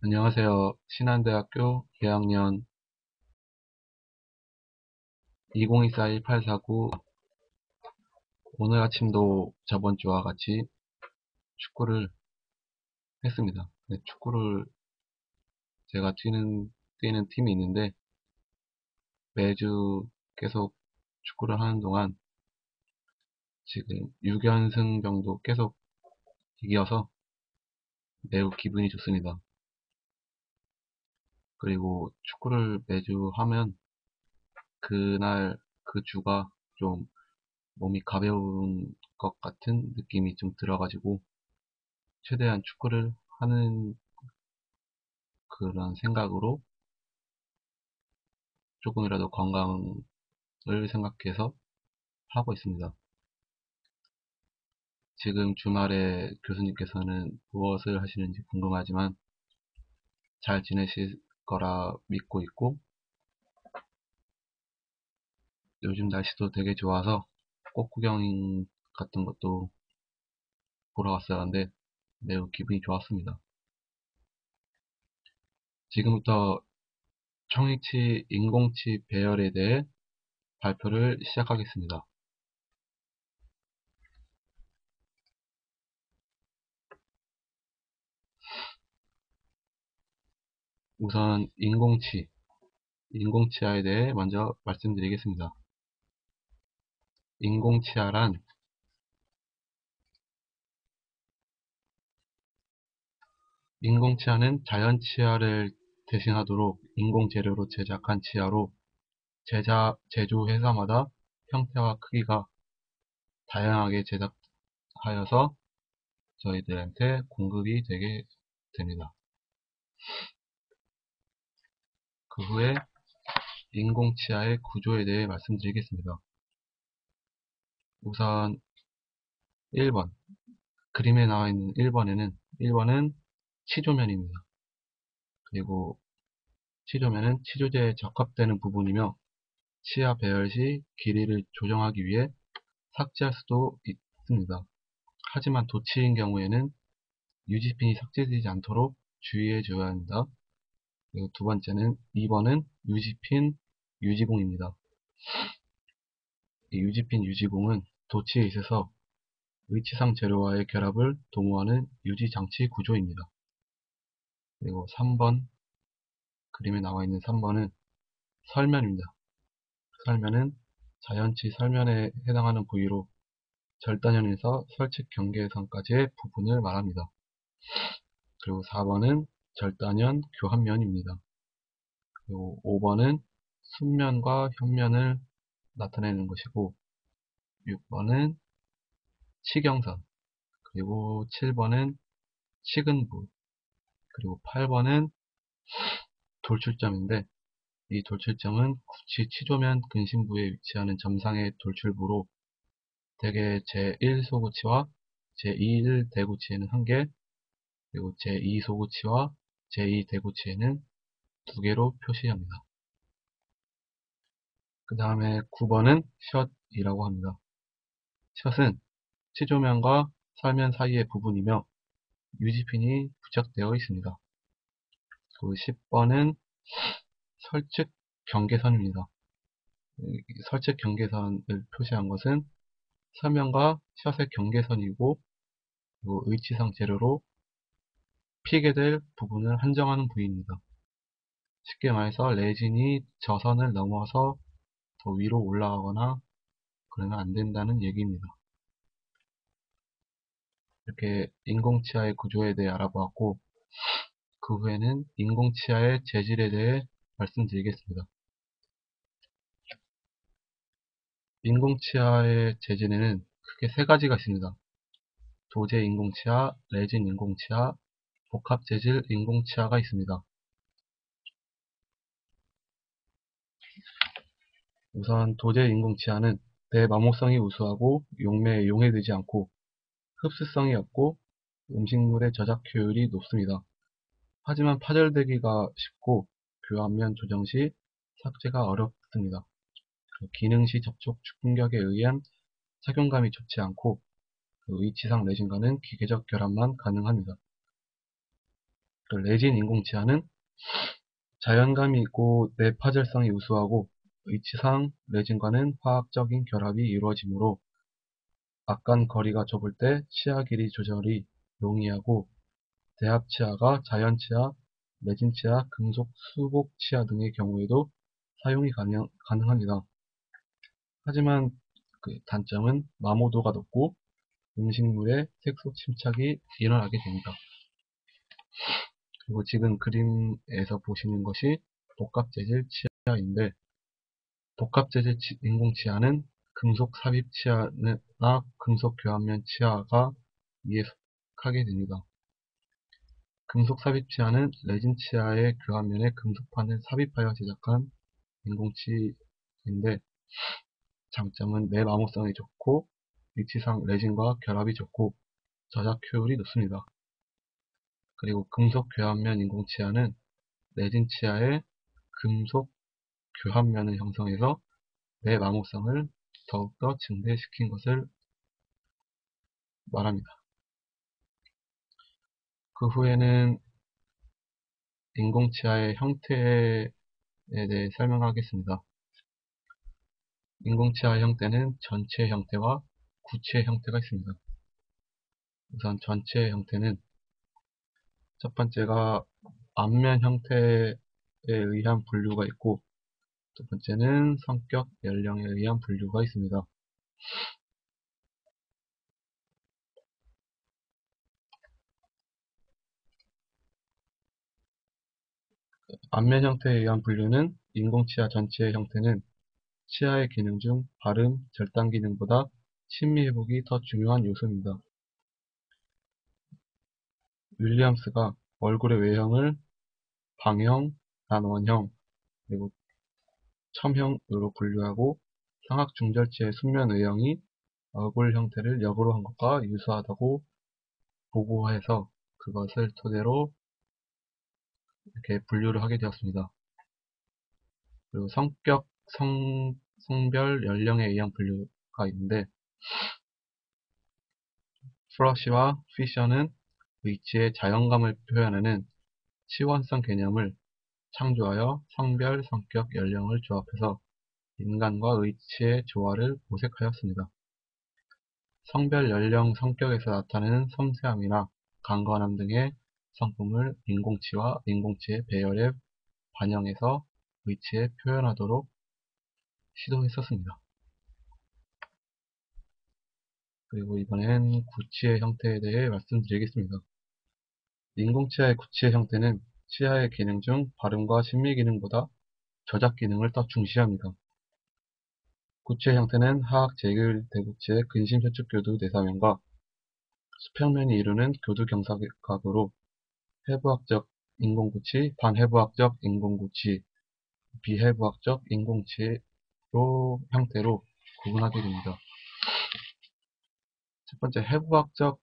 안녕하세요. 신한대학교 2학년 2024-1849. 오늘 아침도 저번 주와 같이 축구를 했습니다. 네, 축구를 제가 뛰는 팀이 있는데 매주 계속 축구를 하는 동안 지금 6연승 정도 계속 이겨서 매우 기분이 좋습니다. 그리고 축구를 매주 하면 그날 그 주가 좀 몸이 가벼운 것 같은 느낌이 좀 들어가지고 최대한 축구를 하는 그런 생각으로 조금이라도 건강을 생각해서 하고 있습니다. 지금 주말에 교수님께서는 무엇을 하시는지 궁금하지만 잘 지내실 거라 믿고 있고, 요즘 날씨도 되게 좋아서 꽃구경 같은 것도 보러 갔었는데 매우 기분이 좋았습니다. 지금부터 청이치 인공치 배열에 대해 발표를 시작하겠습니다. 우선 인공치아에 대해 먼저 말씀드리겠습니다. 인공치아란 인공치아는 자연 치아를 대신하도록 인공 재료로 제작한 치아로 제조 회사마다 형태와 크기가 다양하게 제작하여서 저희들한테 공급이 되게 됩니다. 그 후에 인공치아의 구조에 대해 말씀드리겠습니다. 우선 1번, 그림에 나와 있는 1번은 치조면입니다. 그리고 치조면은 치조제에 적합되는 부분이며 치아 배열 시 길이를 조정하기 위해 삭제할 수도 있습니다. 하지만 도치인 경우에는 유지핀이 삭제되지 않도록 주의해 줘야 합니다. 그리고 두 번째는 2번은 유지핀 유지공입니다. 이 유지핀 유지공은 도치에 있어서 의치상 재료와의 결합을 도모하는 유지장치 구조입니다. 그리고 3번, 그림에 나와 있는 3번은 설면입니다. 설면은 자연치 설면에 해당하는 부위로 절단연에서 설측 경계선까지의 부분을 말합니다. 그리고 4번은 절단연 교합면입니다. 그리고 5번은 순면과 현면을 나타내는 것이고, 6번은 치경선, 그리고 7번은 치근부, 그리고 8번은 돌출점인데, 이 돌출점은 구치 치조면 근심부에 위치하는 점상의 돌출부로 대개 제1소구치와 제2대구치에는 1개, 그리고 제2소구치와 제2대구치에는 2개로 표시합니다. 그 다음에 9번은 숏이라고 합니다. 숏은 치조면과 설면 사이의 부분이며 유지핀이 부착되어 있습니다. 그리고 10번은 설측 경계선입니다. 설측 경계선을 표시한 것은 설면과 숏의 경계선이고, 그리고 의치상 재료로 피게 될 부분을 한정하는 부위입니다. 쉽게 말해서 레진이 저선을 넘어서 더 위로 올라가거나 그러면 안 된다는 얘기입니다. 이렇게 인공치아의 구조에 대해 알아보았고, 그 후에는 인공치아의 재질에 대해 말씀드리겠습니다. 인공치아의 재질에는 크게 세 가지가 있습니다. 도제 인공치아, 레진 인공치아, 복합재질 인공치아가 있습니다. 우선 도제 인공치아는 내마모성이 우수하고 용매에 용해되지 않고 흡수성이 없고 음식물의 저작 효율이 높습니다. 하지만 파절되기가 쉽고 교환면 조정 시 삭제가 어렵습니다. 기능시 접촉 충격에 의한 착용감이 좋지 않고 의치상 레진과는 기계적 결합만 가능합니다. 그 레진 인공치아는 자연감이 있고 내파절성이 우수하고 위치상 레진과는 화학적인 결합이 이루어지므로 악간 거리가 좁을 때 치아 길이 조절이 용이하고 대합치아가 자연치아, 레진치아, 금속 수복치아 등의 경우에도 사용이 가능합니다. 하지만 그 단점은 마모도가 높고 음식물의 색소 침착이 일어나게 됩니다. 그리고 지금 그림에서 보시는 것이 복합재질 치아인데, 복합재질 인공치아는 금속 삽입 치아나 금속 교환면 치아가 이에 속하게 됩니다. 금속 삽입 치아는 레진 치아의 교환면에 금속판을 삽입하여 제작한 인공치인데, 장점은 내마모성이 좋고 위치상 레진과 결합이 좋고 저작 효율이 높습니다. 그리고 금속 교환면 인공치아는 레진 치아의 금속 교환면을 형성해서 내마모성을 더욱더 증대시킨 것을 말합니다. 그 후에는 인공치아의 형태에 대해 설명하겠습니다. 인공치아의 형태는 전체 형태와 구체 형태가 있습니다. 우선 전체 형태는 첫 번째가 앞면 형태에 의한 분류가 있고, 두 번째는 성격, 연령에 의한 분류가 있습니다. 앞면 형태에 의한 분류는 인공치아 전체의 형태는 치아의 기능 중 발음, 절단 기능보다 심미 회복이 더 중요한 요소입니다. 윌리엄스가 얼굴의 외형을 방형, 단원형, 그리고 첨형으로 분류하고 상악 중절치의 순면 외형이 얼굴 형태를 역으로 한 것과 유사하다고 보고해서 그것을 토대로 이렇게 분류를 하게 되었습니다. 그리고 성격, 성별, 연령에 의한 분류가 있는데, 프러시와 피셔는 위치의 자연감을 표현하는 치원성 개념을 창조하여 성별, 성격, 연령을 조합해서 인간과 의치의 조화를 모색하였습니다. 성별, 연령, 성격에서 나타내는 섬세함이나 강건함 등의 성품을 인공치와 인공치의 배열에 반영해서 의치에 표현하도록 시도했었습니다. 그리고 이번엔 구치의 형태에 대해 말씀드리겠습니다. 인공치아의 구치의 형태는 치아의 기능 중 발음과 심미 기능보다 저작 기능을 더 중시합니다. 구치의 형태는 하악 제1대구치의 근심셔축교두 내사면과 수평면이 이루는 교두 경사각으로 해부학적 인공구치, 반해부학적 인공구치, 비해부학적 인공치로 형태로 구분하게 됩니다. 첫 번째, 해부학적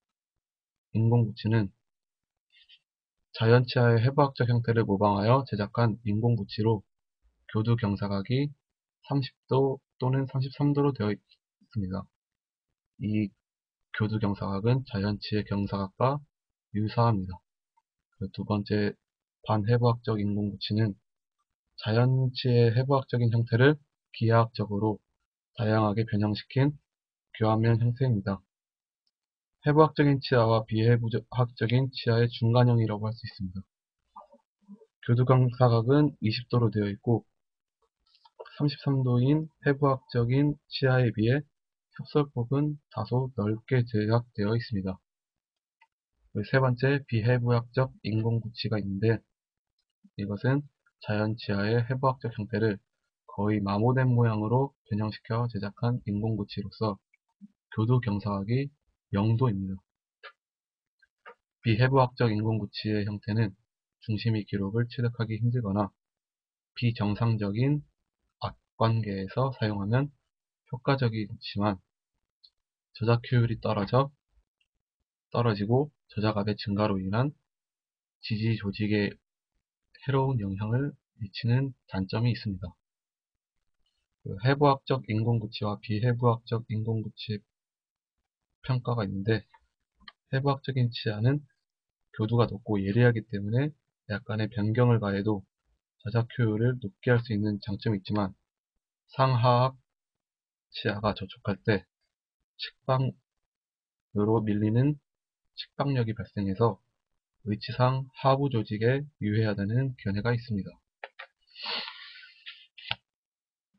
인공구치는 자연치아의 해부학적 형태를 모방하여 제작한 인공구치로 교두 경사각이 30도 또는 33도로 되어 있습니다. 이 교두 경사각은 자연치의 경사각과 유사합니다. 두 번째, 반해부학적 인공구치는 자연치의 해부학적인 형태를 비해학적으로 다양하게 변형시킨 교환면 형태입니다. 해부학적인 치아와 비해부학적인 치아의 중간형이라고 할 수 있습니다. 교두경사각은 20도로 되어 있고 33도인 해부학적인 치아에 비해 협설폭은 다소 넓게 제작되어 있습니다. 세 번째, 비해부학적 인공구치가 있는데, 이것은 자연 치아의 해부학적 형태를 거의 마모된 모양으로 변형시켜 제작한 인공구치로서 교두 경사각이 0도입니다. 비해부학적 인공구치의 형태는 중심이 기록을 취득하기 힘들거나 비정상적인 악관계에서 사용하면 효과적이지만 저작 효율이 떨어지고 저작압의 증가로 인한 지지 조직에 해로운 영향을 미치는 단점이 있습니다. 해부학적 인공구치와 비해부학적 인공구치 평가가 있는데, 해부학적인 치아는 교두가 높고 예리하기 때문에 약간의 변경을 가해도 자작 효율을 높게 할 수 있는 장점이 있지만 상하악 치아가 저촉할 때 측방으로 밀리는 측방력이 발생해서 위치상 하부 조직에 유해하다는 견해가 있습니다.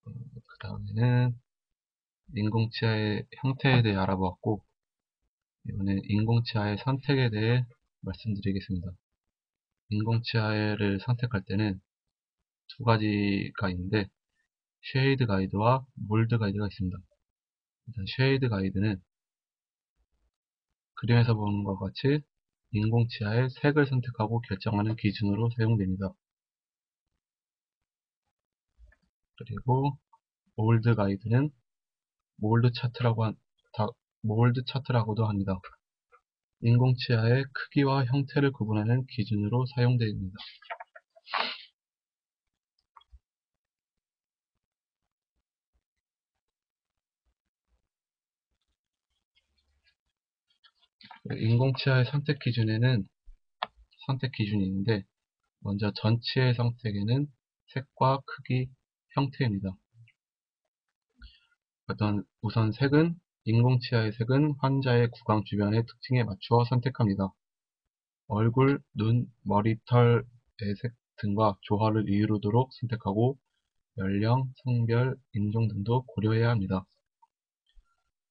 그 다음에는 인공치아의 형태에 대해 알아보았고, 이번엔 인공치아의 선택에 대해 말씀드리겠습니다. 인공치아를 선택할 때는 두 가지가 있는데, 쉐이드 가이드와 몰드 가이드가 있습니다. 일단 쉐이드 가이드는 그림에서 보는 것 같이 인공치아의 색을 선택하고 결정하는 기준으로 사용됩니다. 그리고 몰드 가이드는 몰드 차트라고도 합니다. 인공치아의 크기와 형태를 구분하는 기준으로 사용됩니다. 인공치아의 선택 기준이 있는데, 먼저 전치의 선택에는 색과 크기, 형태입니다. 우선 인공치아의 색은 환자의 구강 주변의 특징에 맞추어 선택합니다. 얼굴, 눈, 머리털의 색 등과 조화를 이루도록 선택하고 연령, 성별, 인종 등도 고려해야 합니다.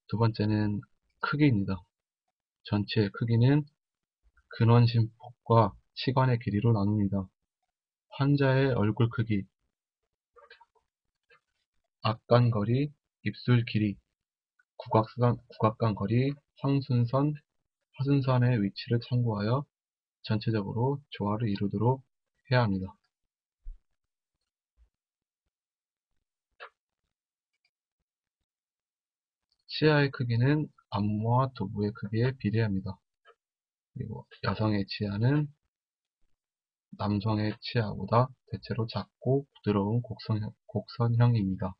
두 번째는 크기입니다. 전체의 크기는 근원심폭과 치관의 길이로 나눕니다. 환자의 얼굴 크기, 앞간 거리, 입술 길이, 국악간 거리, 상순선, 하순선의 위치를 참고하여 전체적으로 조화를 이루도록 해야 합니다. 치아의 크기는 안무와 두부의 크기에 비례합니다. 그리고 여성의 치아는 남성의 치아보다 대체로 작고 부드러운 곡선형입니다.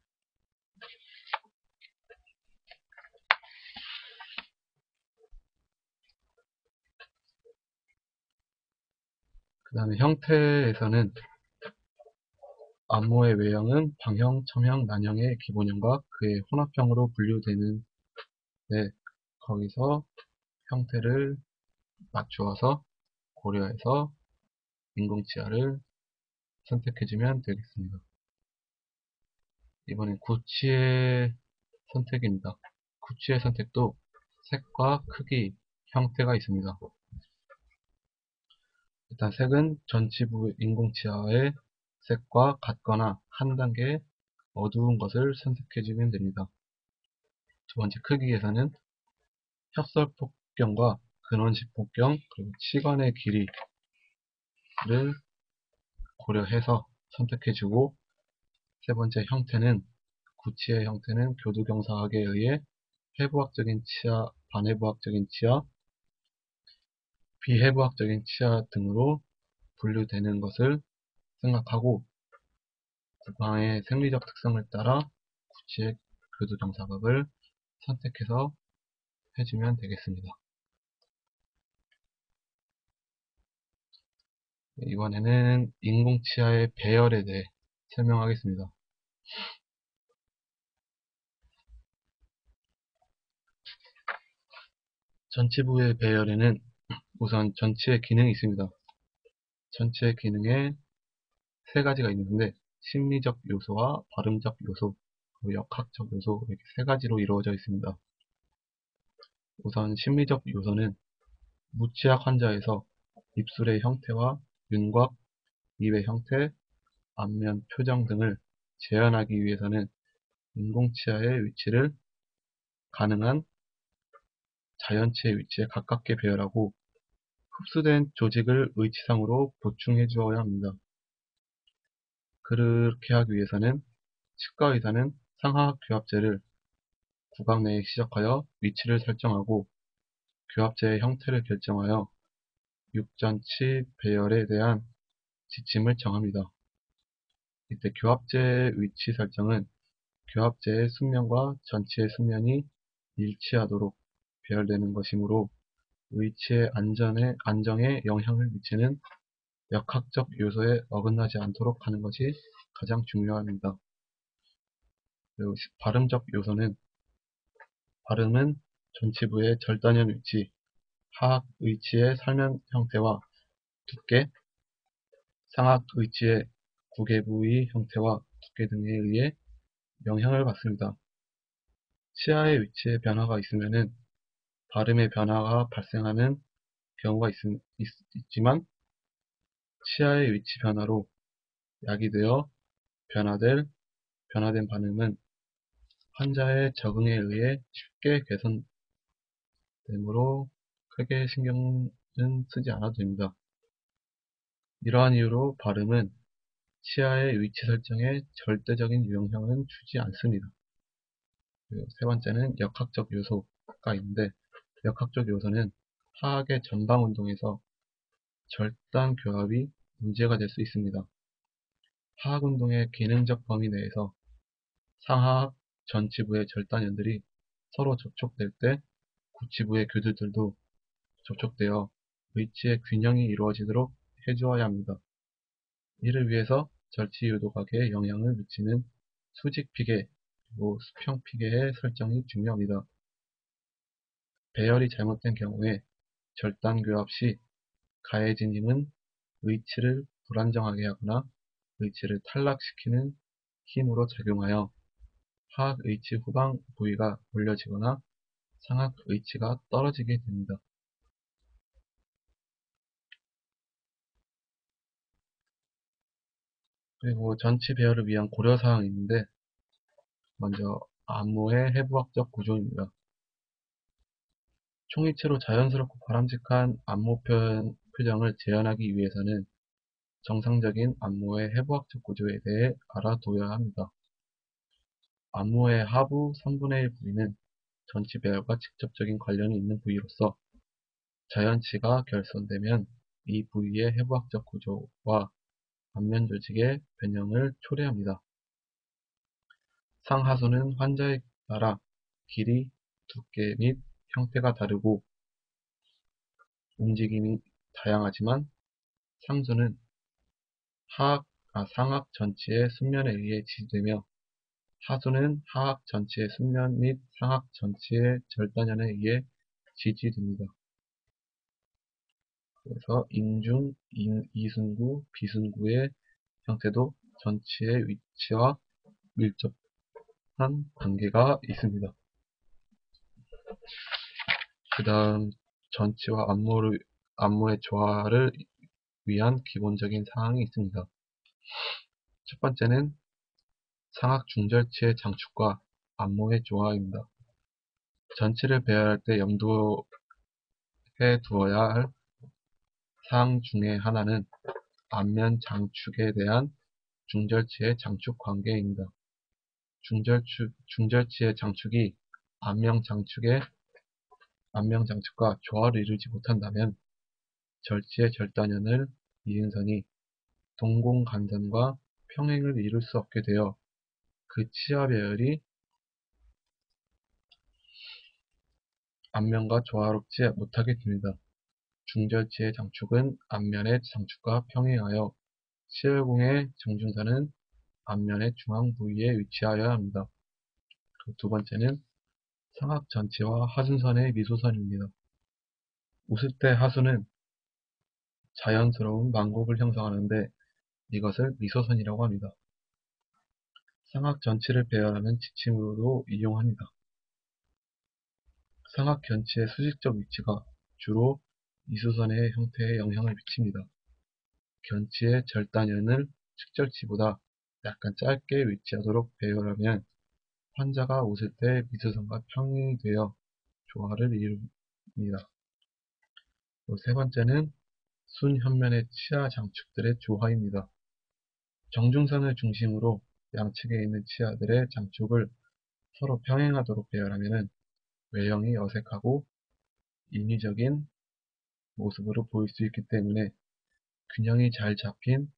그 다음에 형태에서는 안무의 외형은 방형, 첨형, 난형의 기본형과 그의 혼합형으로 분류되는데 거기서 형태를 맞추어서 고려해서 인공치아를 선택해주면 되겠습니다. 이번엔 구치의 선택입니다. 구치의 선택도 색과 크기, 형태가 있습니다. 일단 색은 전치부 인공치아의 색과 같거나 한 단계 어두운 것을 선택해주면 됩니다. 두 번째 크기에서는 협설폭경과 근원식 폭경 그리고 치관의 길이를 고려해서 선택해주고, 세 번째 형태는 구치의 형태는 교두경사학에 의해 해부학적인 치아, 반해부학적인 치아, 비해부학적인 치아 등으로 분류되는 것을 생각하고 구강의 생리적 특성을 따라 구치의 교두경사각을 선택해서 해주면 되겠습니다. 이번에는 인공치아의 배열에 대해 설명하겠습니다. 전치부의 배열에는 우선 전치의 기능이 있습니다. 전치의 기능에 세 가지가 있는데 심리적 요소와 발음적 요소, 그리고 역학적 요소 이렇게 세 가지로 이루어져 있습니다. 우선 심리적 요소는 무치약 환자에서 입술의 형태와 윤곽, 입의 형태, 안면 표정 등을 재현하기 위해서는 인공치아의 위치를 가능한 자연치의 위치에 가깝게 배열하고 흡수된 조직을 의치상으로 보충해 주어야 합니다. 그렇게 하기 위해서는 치과 의사는 상하악 교합제를 구강 내에 시작하여 위치를 설정하고 교합제의 형태를 결정하여 육전치 배열에 대한 지침을 정합니다. 이때 교합제 위치 설정은 교합제의 순면과 전치의 순면이 일치하도록 배열되는 것이므로 위치의 안정에 영향을 미치는 역학적 요소에 어긋나지 않도록 하는 것이 가장 중요합니다. 그리고 발음적 요소는 발음은 전치부의 절단연 위치, 하악 의치의 살면 형태와 두께, 상악 의치의 구개 부위 형태와 두께 등에 의해 영향을 받습니다. 치아의 위치에 변화가 있으면 발음의 변화가 발생하는 경우가 있지만 치아의 위치 변화로 야기되어 변화된 발음은 환자의 적응에 의해 쉽게 개선되므로 크게 신경은 쓰지 않아도 됩니다. 이러한 이유로 발음은 치아의 위치 설정에 절대적인 영향은 주지 않습니다. 그리고 세 번째는 역학적 요소가 있는데, 역학적 요소는 하악의 전방 운동에서 절단 교합이 문제가 될 수 있습니다. 하악 운동의 기능적 범위 내에서 상하악 전치부의 절단연들이 서로 접촉될 때 구치부의 교두들도 접촉되어 의치의 균형이 이루어지도록 해주어야 합니다. 이를 위해서 절치 유도각에 영향을 미치는 수직 피계 그리고 수평 피계의 설정이 중요합니다. 배열이 잘못된 경우에 절단 교합 시 가해진 힘은 의치를 불안정하게 하거나 의치를 탈락시키는 힘으로 작용하여 하악 의치 후방 부위가 올려지거나 상악 의치가 떨어지게 됩니다. 그리고 전치 배열을 위한 고려사항이 있는데, 먼저 안무의 해부학적 구조입니다. 총이체로 자연스럽고 바람직한 안무 표정을 재현하기 위해서는 정상적인 안무의 해부학적 구조에 대해 알아둬야 합니다. 안무의 하부 3분의 1 부위는 전치 배열과 직접적인 관련이 있는 부위로서 자연치가 결손되면 이 부위의 해부학적 구조와 안면 조직의 변형을 초래합니다. 상하수는 환자에 따라 길이, 두께 및 형태가 다르고 움직임이 다양하지만 상수는 상악 전치의 순면에 의해 지지되며 하수는 하악 전치의 순면 및 상악 전치의 절단연에 의해 지지됩니다. 그래서 인중, 이순구, 비순구의 형태도 전치의 위치와 밀접한 관계가 있습니다. 그 다음 전치와 안무의 조화를 위한 기본적인 사항이 있습니다. 첫 번째는 상악 중절치의 장축과 안무의 조화입니다. 전치를 배열할 때 염두해 두어야 할 사항 중에 하나는 안면 장축에 대한 중절치의 장축 관계입니다. 중절치의 장축이 안면 장축과 조화를 이루지 못한다면 절치의 절단연을 이은 선이 동공간단과 평행을 이룰 수 없게 되어 그 치아 배열이 안면과 조화롭지 못하게 됩니다. 중절치의 장축은 안면의 장축과 평행하여 치열공의 정중선은 안면의 중앙 부위에 위치하여야 합니다. 두 번째는 상악 전치와 하순선의 미소선입니다. 웃을 때 하수는 자연스러운 만곡을 형성하는데 이것을 미소선이라고 합니다. 상악 전치를 배열하는 지침으로도 이용합니다. 상악 견치의 수직적 위치가 주로 미소선의 형태에 영향을 미칩니다. 견치의 절단연을 측절치보다 약간 짧게 위치하도록 배열하면 환자가 웃을 때 미소선과 평행이 되어 조화를 이룹니다. 세 번째는 순현면의 치아 장축들의 조화입니다. 정중선을 중심으로 양측에 있는 치아들의 장축을 서로 평행하도록 배열하면 외형이 어색하고 인위적인 모습으로 보일 수 있기 때문에 균형이 잘 잡힌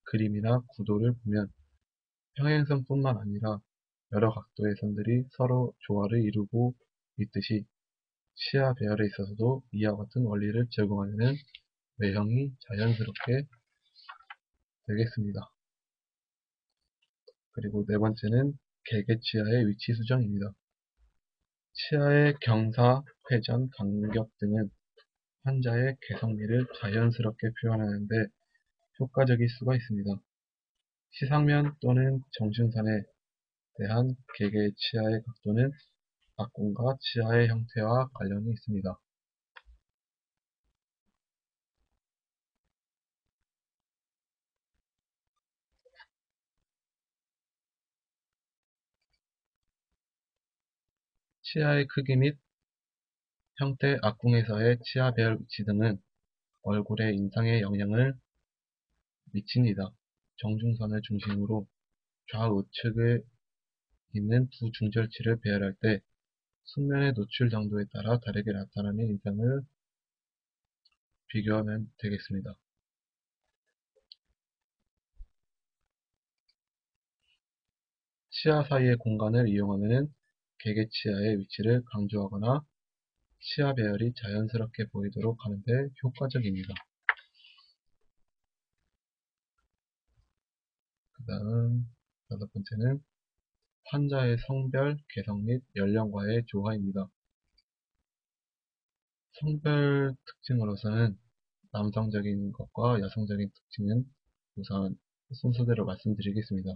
그림이나 구도를 보면 평행선뿐만 아니라 여러 각도의 선들이 서로 조화를 이루고 있듯이 치아 배열에 있어서도 이와 같은 원리를 적용하면 외형이 자연스럽게 되겠습니다. 그리고 네 번째는 개개치아의 위치 수정입니다. 치아의 경사, 회전, 간격 등은 환자의 개성미를 자연스럽게 표현하는 데 효과적일 수가 있습니다. 시상면 또는 정중선에 대한 개개의 치아의 각도는 악궁과 치아의 형태와 관련이 있습니다. 치아의 크기 및 형태, 악궁에서의 치아 배열 위치 등은 얼굴의 인상에 영향을 미칩니다. 정중선을 중심으로 좌우측에 있는 두 중절치를 배열할 때 숙면의 노출 정도에 따라 다르게 나타나는 인상을 비교하면 되겠습니다. 치아 사이의 공간을 이용하면 개개치아의 위치를 강조하거나 치아 배열이 자연스럽게 보이도록 하는 데 효과적입니다. 그 다음 여섯 번째는 환자의 성별, 개성 및 연령과의 조화입니다. 성별 특징으로서는 남성적인 것과 여성적인 특징은 우선 순서대로 말씀드리겠습니다.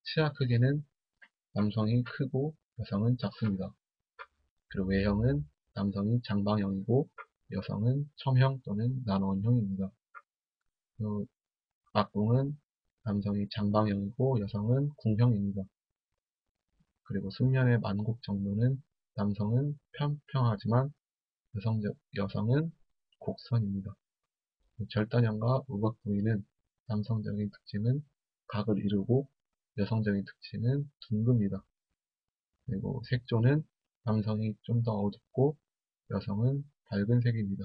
치아 크기는 남성이 크고 여성은 작습니다. 그리고 외형은 남성이 장방형이고 여성은 첨형 또는 나노원형입니다. 그리고 악궁은 남성이 장방형이고 여성은 궁형입니다. 그리고 숙면의 만곡 정도는 남성은 평평하지만 여성은 곡선입니다. 절단형과 우각 부위는 남성적인 특징은 각을 이루고 여성적인 특징은 둥급니다. 그리고 색조는 남성이 좀 더 어둡고 여성은 밝은 색입니다.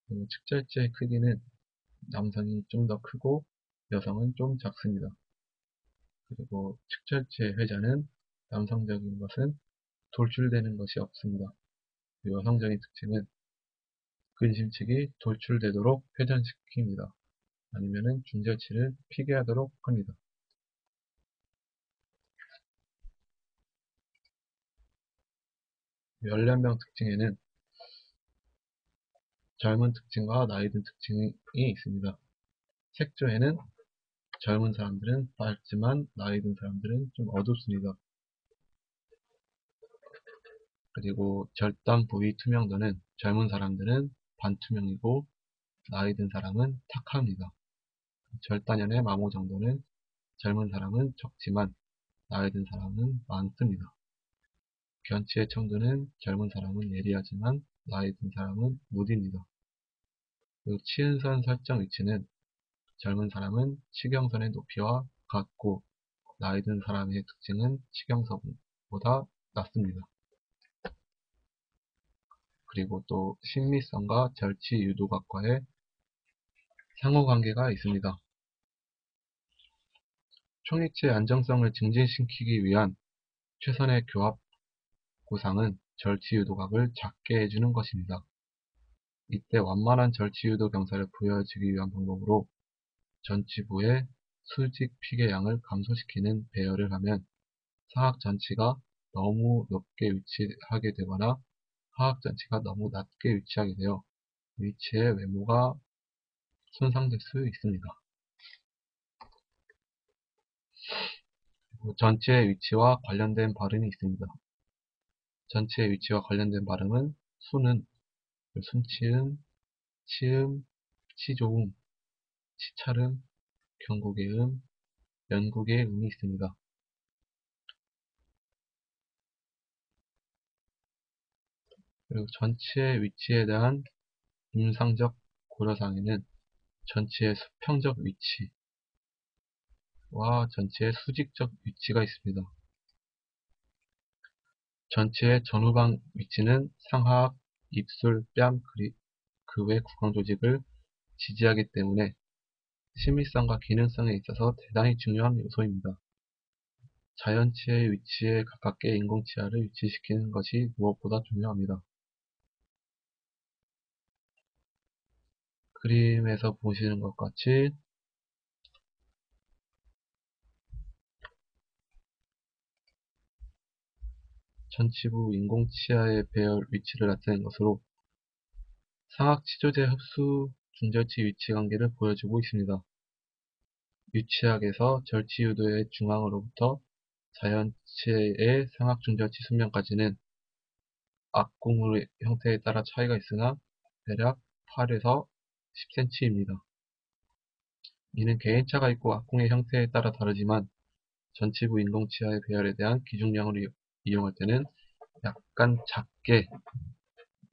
그리고 측절지의 크기는 남성이 좀 더 크고 여성은 좀 작습니다. 그리고 측절지의 회전은 남성적인 것은 돌출되는 것이 없습니다. 여성적인 특징은 근심측이 돌출되도록 회전시킵니다. 아니면 중절치를 피게 하도록 합니다. 연령명 특징에는 젊은 특징과 나이 든 특징이 있습니다. 색조에는 젊은 사람들은 밝지만 나이 든 사람들은 좀 어둡습니다. 그리고 절단 부위 투명도는 젊은 사람들은 반투명이고 나이 든 사람은 탁합니다. 절단연의 마모 정도는 젊은 사람은 적지만 나이 든 사람은 많습니다. 견치의 청도는 젊은 사람은 예리하지만 나이 든 사람은 무디입니다. 그리고 치은선 설정 위치는 젊은 사람은 치경선의 높이와 같고 나이 든 사람의 특징은 치경선보다 낮습니다. 그리고 또 신미성과 절치 유도각과의 상호관계가 있습니다. 총익치의 안정성을 증진시키기 위한 최선의 교합 구상은 절치 유도각을 작게 해주는 것입니다. 이때 완만한 절치 유도 경사를 부여해주기 위한 방법으로 전치부의 수직 피계 양을 감소시키는 배열을 하면 상악 전치가 너무 높게 위치하게 되거나 하악 전치가 너무 낮게 위치하게 되어 위치의 외모가 손상될 수 있습니다. 전치의 위치와 관련된 발음이 있습니다. 전치의 위치와 관련된 발음은 수는 순치음, 치음, 치조음, 치찰음, 경국의 연국의 음이 있습니다. 그리고 전치의 위치에 대한 임상적 고려사항에는 전치의 수평적 위치와 전치의 수직적 위치가 있습니다. 전치의 전후방 위치는 상하악, 입술, 뺨, 그 외 구강 조직을 지지하기 때문에 심미성과 기능성에 있어서 대단히 중요한 요소입니다. 자연치의 위치에 가깝게 인공치아를 위치시키는 것이 무엇보다 중요합니다. 그림에서 보시는 것 같이 전치부 인공치아의 배열 위치를 나타낸 것으로 상악치조제 흡수 중절치 위치 관계를 보여주고 있습니다. 유치학에서 절치유도의 중앙으로부터 자연치의 상악중절치 순면까지는 악궁의 형태에 따라 차이가 있으나 대략 8에서 10cm입니다. 이는 개인차가 있고 악궁의 형태에 따라 다르지만 전치부 인공치아의 배열에 대한 기준량을 이용할 때는 약간 작게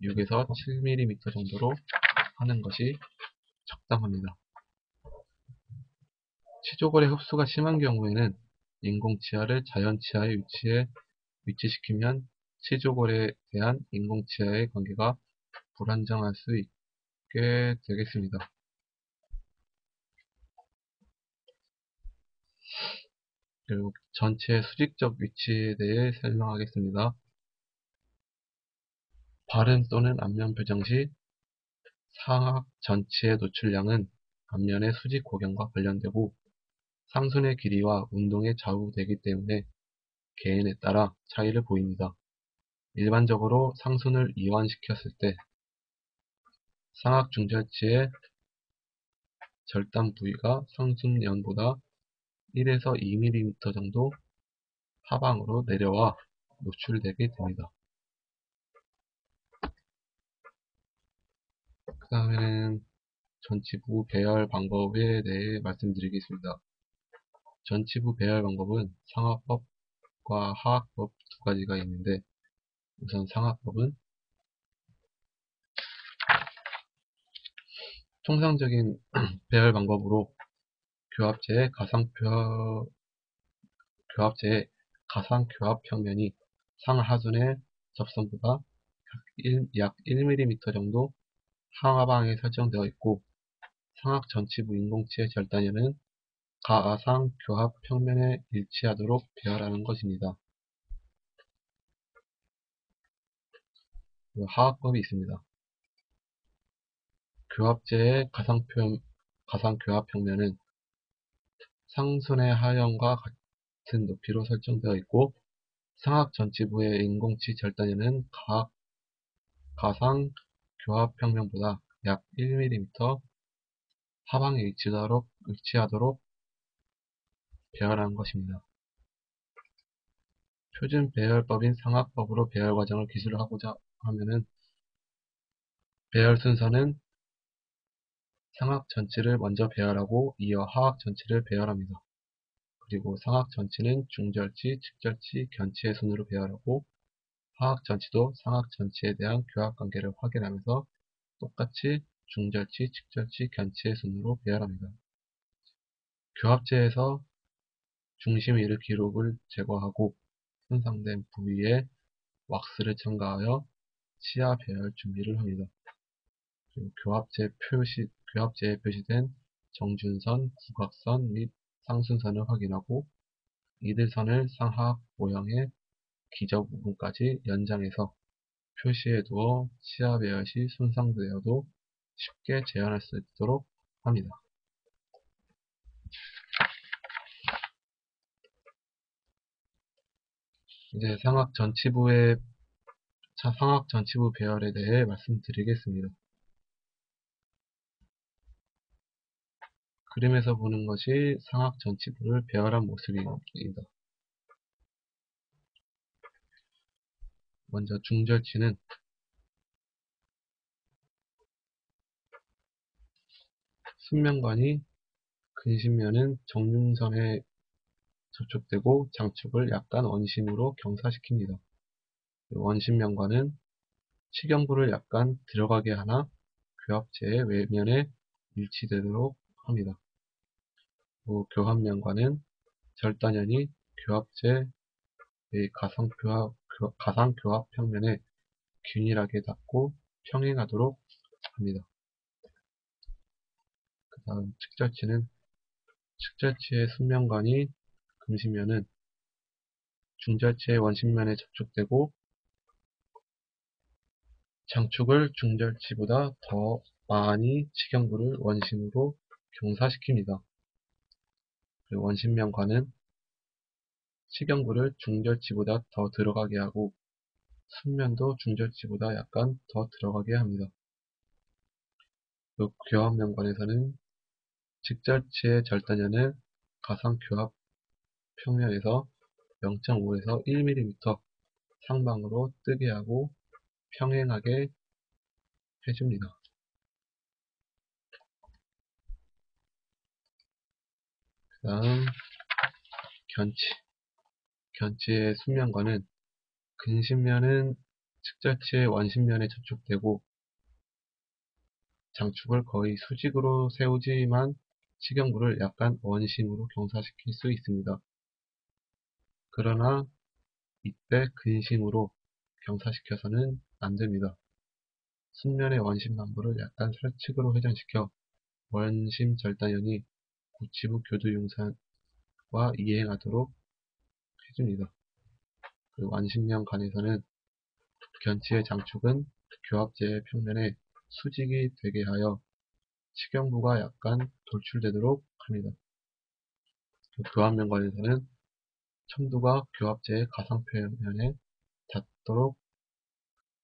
6에서 7mm 정도로 하는 것이 적당합니다. 치조골의 흡수가 심한 경우에는 인공치아를 자연치아의 위치에 위치시키면 치조골에 대한 인공치아의 관계가 불안정할 수 있게 되겠습니다. 그리고 전체의 수직적 위치에 대해 설명하겠습니다. 발음 또는 안면 표정 시 상악 전치의 노출량은 앞면의 수직 고경과 관련되고 상순의 길이와 운동에 좌우되기 때문에 개인에 따라 차이를 보입니다. 일반적으로 상순을 이완시켰을 때 상악 중절치의 절단 부위가 상순면보다 1에서 2mm 정도 하방으로 내려와 노출되게 됩니다. 그 다음에는 전치부 배열 방법에 대해 말씀드리겠습니다. 전치부 배열 방법은 상악법과 하악법 두 가지가 있는데 우선 상악법은 통상적인 배열 방법으로 교합제의 가상교합 평면이 상하순의 접선보다 약 1mm 정도 상하방에 설정되어 있고 상악 전치부 인공치의 절단면은 가상교합 평면에 일치하도록 배열하는 것입니다. 하악법이 있습니다. 교합제의 가상교합 평면은 상순의 하형과 같은 높이로 설정되어 있고 상악 전치부의 인공치 절단면은 가상 교합 평면보다 약 1mm 하방에 위치하도록 배열하는 것입니다. 표준 배열법인 상악법으로 배열 과정을 기술하고자 하면은 배열 순서는 상악 전치를 먼저 배열하고 이어 하악 전치를 배열합니다. 그리고 상악 전치는 중절치, 측절치, 견치의 순으로 배열하고 하악 전치도 상악 전치에 대한 교합 관계를 확인하면서 똑같이 중절치, 측절치, 견치의 순으로 배열합니다. 교합제에서 중심 이르 기록을 제거하고 손상된 부위에 왁스를 첨가하여 치아 배열 준비를 합니다. 그리고 교합제에 표시된 정준선, 구각선 및 상순선을 확인하고 이들선을 상하악 모형의 기저 부분까지 연장해서 표시해 두어 치아 배열 시 손상되어도 쉽게 재현할 수 있도록 합니다. 이제 상악 전치부 배열에 대해 말씀드리겠습니다. 그림에서 보는 것이 상악 전치부를 배열한 모습입니다. 먼저 중절치는 순면관이 근심면은 정중선에 접촉되고 장축을 약간 원심으로 경사시킵니다. 원심면관은 치경부를 약간 들어가게 하나 교합제의 외면에 일치되도록 합니다. 교합면관은 절단연이 교합제의 가상교합 평면에 균일하게 닿고 평행하도록 합니다. 그 다음 측절치의 순면관이 금시면은 중절치의 원심면에 접촉되고 장축을 중절치보다 더 많이 치경부를 원심으로 경사시킵니다. 그리고 원심면과는 치경부를 중절치보다 더 들어가게 하고 순면도 중절치보다 약간 더 들어가게 합니다. 교합면관에서는 직절치의 절단연을 가상교합 평면에서 0.5에서 1mm 상방으로 뜨게 하고 평행하게 해줍니다. 그 다음 견치. 견치의 순면과는 근심면은 측절치의 원심면에 접촉되고 장축을 거의 수직으로 세우지만 치경부를 약간 원심으로 경사시킬 수 있습니다. 그러나 이때 근심으로 경사시켜서는 안됩니다. 순면의 원심남부를 약간 설측으로 회전시켜 원심 절단연이 구치부 교두융산과 이행하도록 해줍니다. 그리고 완심면 간에서는 견치의 장축은 교합제의 평면에 수직이 되게 하여 치경부가 약간 돌출되도록 합니다. 교합면관에서는 첨두가 교합제의 가상표면에 닿도록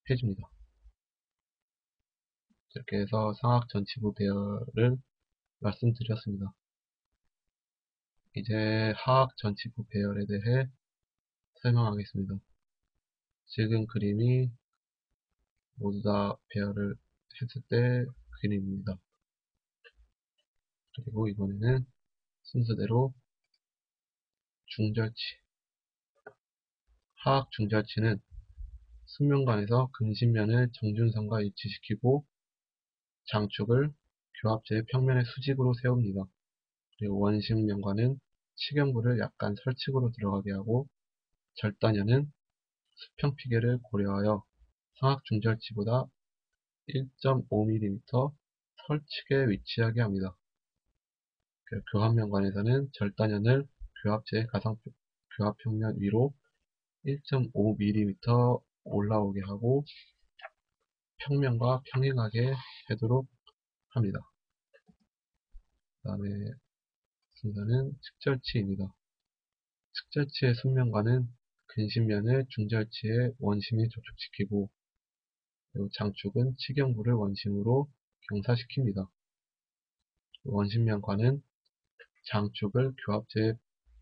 해줍니다. 이렇게 해서 상악 전치부 배열을 말씀드렸습니다. 이제 하악 전치부 배열에 대해 설명하겠습니다. 지금 그림이 모두 다 배열을 했을 때 그림입니다. 그리고 이번에는 순서대로 중절치, 하악 중절치는 순면관에서 근심면을 정준선과 일치시키고 장축을 교합제의 평면의 수직으로 세웁니다. 그리고 원심면과는 치경부를 약간 설측으로 들어가게 하고 절단연은 수평피계를 고려하여 상악 중절치보다 1.5mm 설측에 위치하게 합니다. 교합면관에서는 절단연을 교합제의 교합평면 위로 1.5mm 올라오게 하고 평면과 평행하게 하도록 합니다. 그 다음에 순서는 측절치입니다. 측절치의 순면과는 근심면을 중절치의 원심에 접촉시키고 그리고 장축은 치경부를 원심으로 경사시킵니다. 원심면과는 장축을 교합제의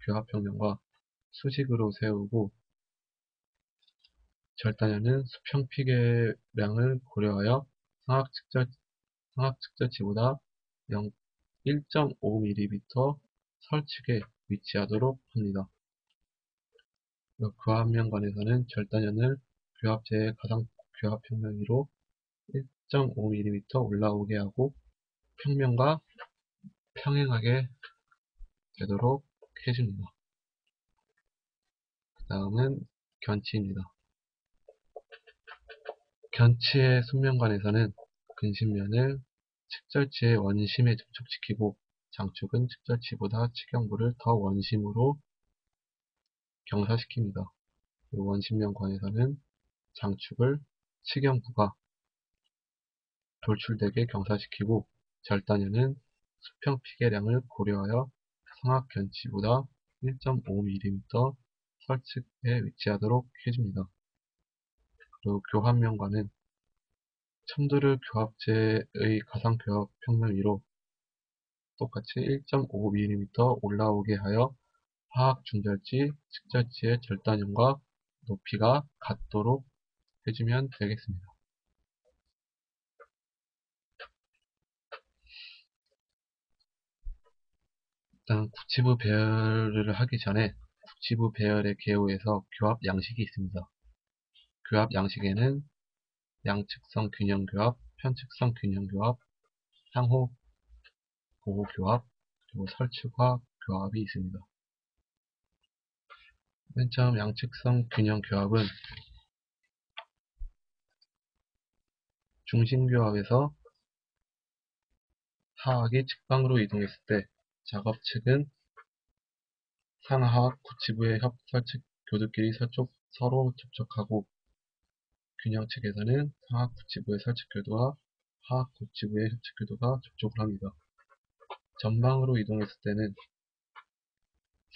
교합평면과 수직으로 세우고 절단연은 수평피계량을 고려하여 상악측절치보다 1.5mm 설측에 위치하도록 합니다. 교합면관에서는 절단연을 교합제의 교합평면 위로 1.5mm 올라오게 하고 평면과 평행하게 되도록 해줍니다. 그 다음은 견치입니다. 견치의 순면관에서는 근심면을 측절치의 원심에 접촉시키고 장축은 측절치보다 치경부를 더 원심으로 경사시킵니다. 원심면관에서는 장축을 치경부가 돌출되게 경사시키고 절단연은 수평피계량을 고려하여 상악견치보다 1.5mm 설측에 위치하도록 해줍니다. 그리고 교합면과는 첨두를 교합제의 가상교합 평면 위로 똑같이 1.5mm 올라오게 하여 하악 중절치, 측절치의 절단연과 높이가 같도록 해주면 되겠습니다. 일단 구치부 배열을 하기 전에 구치부 배열의 개요에서 교합 양식이 있습니다. 교합 양식에는 양측성 균형교합, 편측성 균형교합, 상호 보호교합, 그리고 설측화 교합이 있습니다. 맨 처음 양측성 균형교합은 중심교합에서 하악이 측방으로 이동했을 때 작업 측은 상하악 구치부의 설측 교두끼리 서로 접촉하고 균형 측에서는 상하악 구치부의 설측 교두와 하악 구치부의 협착 궤도가 접촉을 합니다. 전방으로 이동했을 때는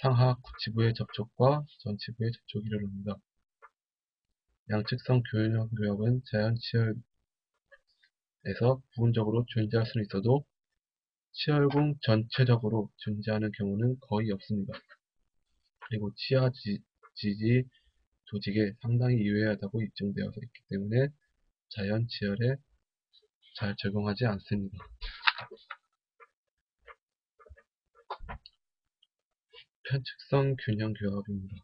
상하악 구치부의 접촉과 전치부의 접촉이 일어납니다. 양측성 교합은 자연 치열에서 부분적으로 존재할 수는 있어도 치열궁 전체적으로 존재하는 경우는 거의 없습니다. 그리고 치아 지지 조직에 상당히 유해하다고 입증되어 있기 때문에 자연 치열에 잘 적용하지 않습니다. 편측성 균형 교합입니다.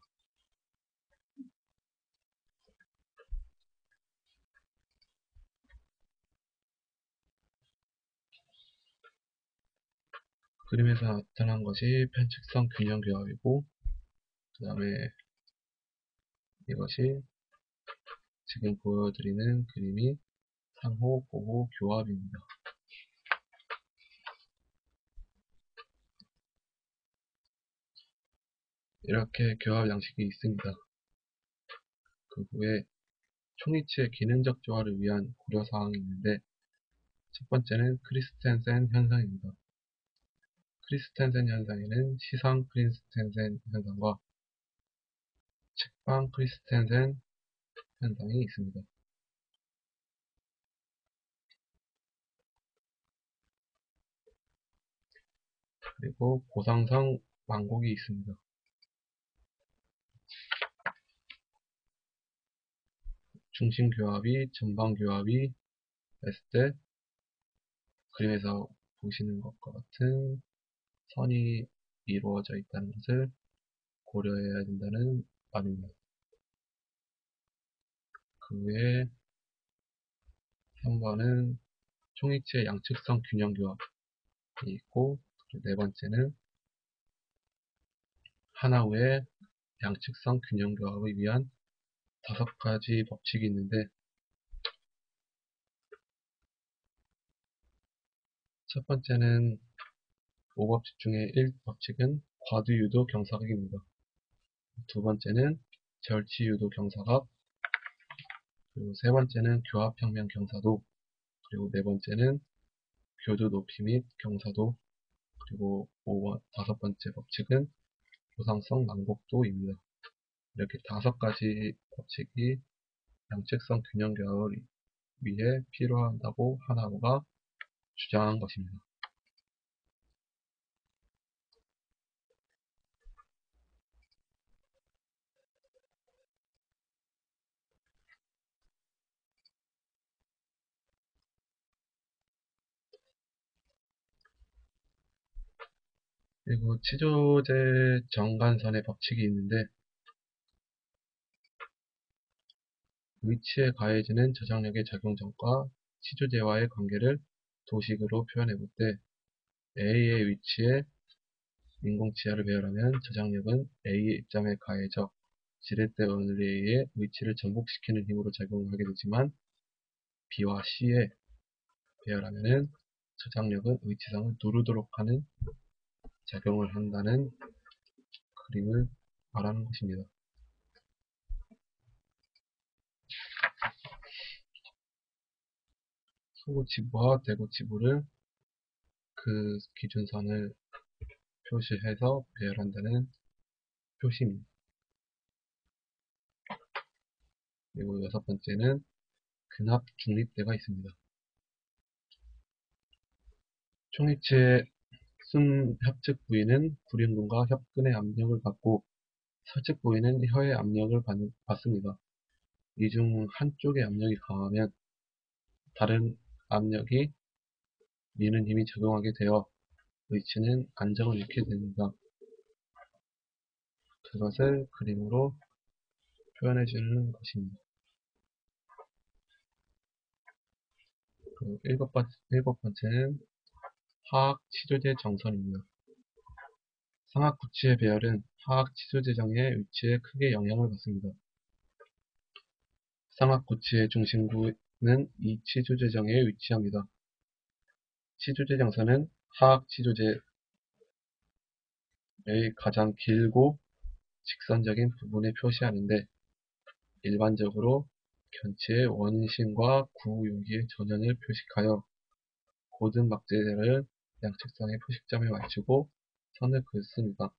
그림에서 나타난 것이 편측성 균형 교합이고, 그 다음에 이것이 지금 보여드리는 그림이 상호 보호 교합입니다. 이렇게 교합 양식이 있습니다. 그 후에 총이치의 기능적 조화를 위한 고려사항이 있는데, 첫 번째는 크리스텐센 현상입니다. 크리스텐센 현상에는 시상 크리스텐센 현상과 측방 크리스텐센 현상이 있습니다. 그리고 고상성 망곡이 있습니다. 중심 교합이 전방 교합이 했을 때 그림에서 보시는 것과 같은 선이 이루어져 있다는 것을 고려해야 된다는 말입니다. 그 외에 3번은 총이치의 양측성 균형 교합이 있고, 네 번째는 하나후의 양측성 균형 교합을 위한 5가지 법칙이 있는데, 첫 번째는 5법칙 중에 1법칙은 과두유도 경사각입니다. 두 번째는 절치유도 경사각, 그리고 세 번째는 교합평면 경사도, 그리고 네 번째는 교두 높이 및 경사도, 그리고 다섯 번째 법칙은 조상성 망곡도입니다. 이렇게 5가지 법칙이 양측성 균형 교합을 위해 필요하다고 하나호가 주장한 것입니다. 그리고 치조제 정간선의 법칙이 있는데, 위치에 가해지는 저장력의 작용점과 치조제와의 관계를 도식으로 표현해 볼 때 A의 위치에 인공치하를 배열하면 저장력은 A의 입점에 가해져 지렛대 원리에 의해 위치를 전복시키는 힘으로 작용하게 되지만, B와 C에 배열하면 저장력은 위치상을 누르도록 하는 작용을 한다는 그림을 말하는 것입니다. 소구치부와 대구치부를 그 기준선을 표시해서 배열한다는 표시입니다. 그리고 6번째는 근합 중립대가 있습니다. 총이치의 순 협측 부위는 구륜근과 협근의 압력을 받고 설측 부위는 혀의 압력을 받습니다. 이 중 한쪽의 압력이 강하면 다른 압력이 미는 힘이 작용하게 되어 위치는 안정을 잃게 됩니다. 그것을 그림으로 표현해 주는 것입니다. 일곱 번째는 하악 치조제 정선입니다. 상악 구치의 배열은 하악 치조제정의 위치에 크게 영향을 받습니다. 상악 구치의 중심부는 이 치조제정에 위치합니다. 치조제정선은 하악 치조제의 가장 길고 직선적인 부분을 표시하는데, 일반적으로 견치의 원심과 구 여기의 전연을 표식하여 고든 막대를 양측선의 표식점에 맞추고 선을 그었습니다.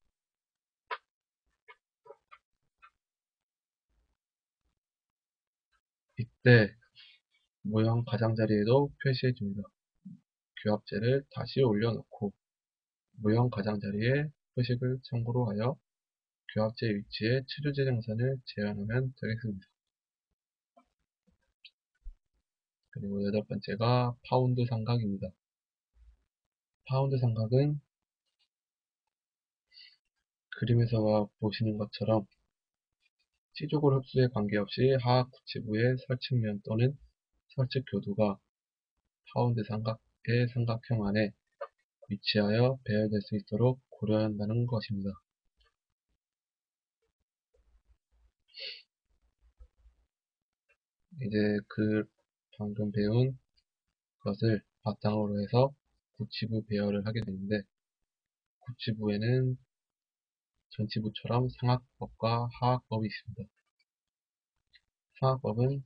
이때 모형 가장자리에도 표시해줍니다. 교합제를 다시 올려놓고 모형 가장자리에 표식을 참고로 하여 교합제 위치에 치료제 정선을 재현하면 되겠습니다. 그리고 여덟 번째가 파운드 삼각입니다. 파운드 삼각은 그림에서 보시는 것처럼 치조골 흡수에 관계없이 하악 구치부의 설측면 또는 설측 교두가 파운드 삼각의 삼각형 안에 위치하여 배열될 수 있도록 고려한다는 것입니다. 이제 방금 배운 것을 바탕으로 해서 구치부 배열을 하게 되는데, 구치부에는 전치부처럼 상학법과 하학법이 있습니다. 상학법은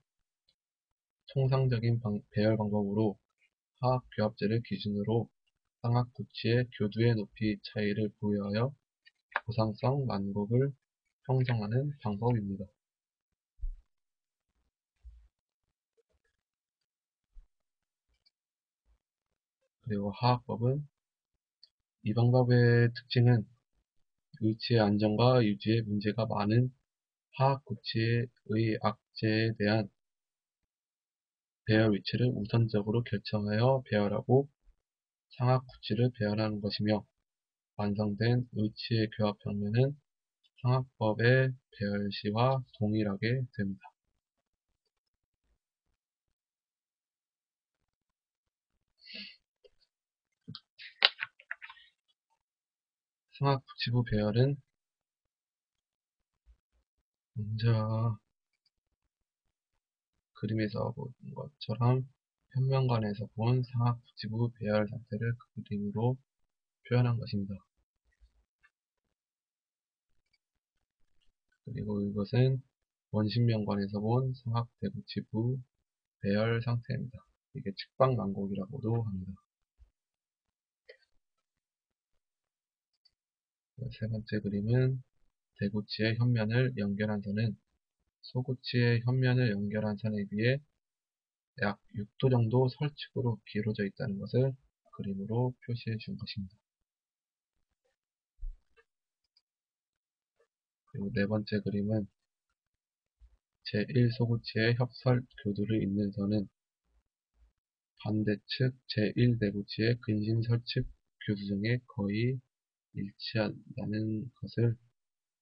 통상적인 배열 방법으로 하학 교합제를 기준으로 상학 구치의 교두의 높이 차이를 부여하여 보상성 만곡을 형성하는 방법입니다. 그리고 하학법은 이 방법의 특징은 위치의 안정과 유지에 문제가 많은 하학 구치의 악재에 대한 배열 위치를 우선적으로 결정하여 배열하고 상학 구치를 배열하는 것이며, 완성된 의치의 교합 평면은 상학법의 배열시와 동일하게 됩니다. 상학 구치부 배열은 먼저 그림에서 본 것처럼 현면관에서 본 상학 구치부 배열 상태를 그림으로 표현한 것입니다. 그리고 이것은 원심면관에서 본 상학 대구치부 배열 상태입니다. 이게 측방만곡이라고도 합니다. 세 번째 그림은 대구치의 현면을 연결한 선은 소구치의 현면을 연결한 선에 비해 약 6도 정도 설측으로 기울어져 있다는 것을 그림으로 표시해 준 것입니다. 그리고 네 번째 그림은 제1소구치의 협설 교두를 잇는 선은 반대측 제1내구치의 근신 설측 교두 등에 거의 일치한다는 것을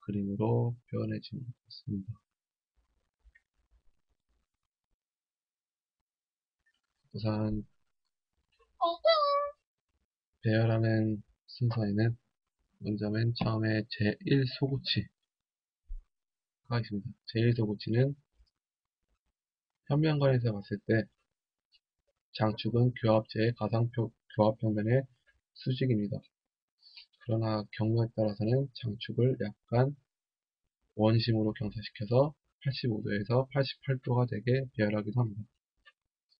그림으로 표현해 준 것입니다. 우선 배열하는 순서에는 먼저 맨 처음에 제1소구치가 있습니다. 제1소구치는 현면관에서 봤을 때 장축은 교합제의 교합평면의 수직입니다. 그러나 경우에 따라서는 장축을 약간 원심으로 경사시켜서 85도에서 88도가 되게 배열하기도 합니다.